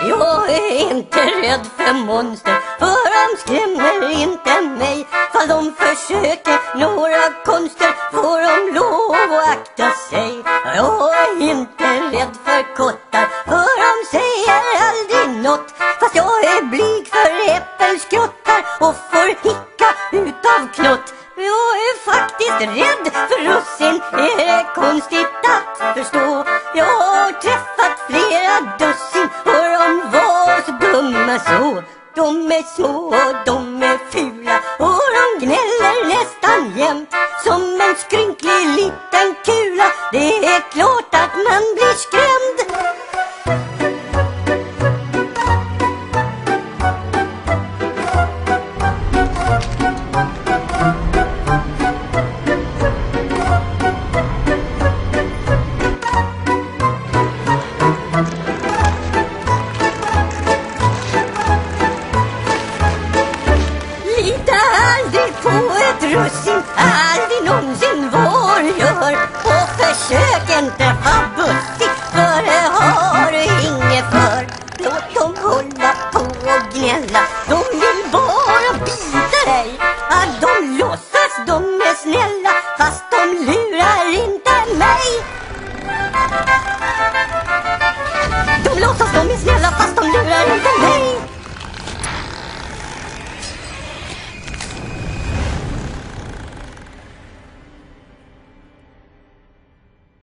Jag är inte rädd för monster, för de skrämmer inte mig. Fall de försöker några konster får de lov att akta sig. Jag är inte rädd för kottar, för de säger aldrig något. Fast jag är blyg för äppelskrottar och får hicka utav knott. Jag är faktiskt rädd för russin, är det konstigt att förstå. Jag har träffat flera dussin och de var så dumma så. De är små och de är fula och de gnäller nästan jämt som en skrynklig liten kula. Det är klart att man blir skrämd. Russin, aldrig någonsin vad du gör. Och försök inte vara bussig, för det har du inget för. Låt dem hålla på och gnälla, de vill bara bita dig. Att de låtsas de är snälla, fast de lurar inte mig. De låtsas de är snälla.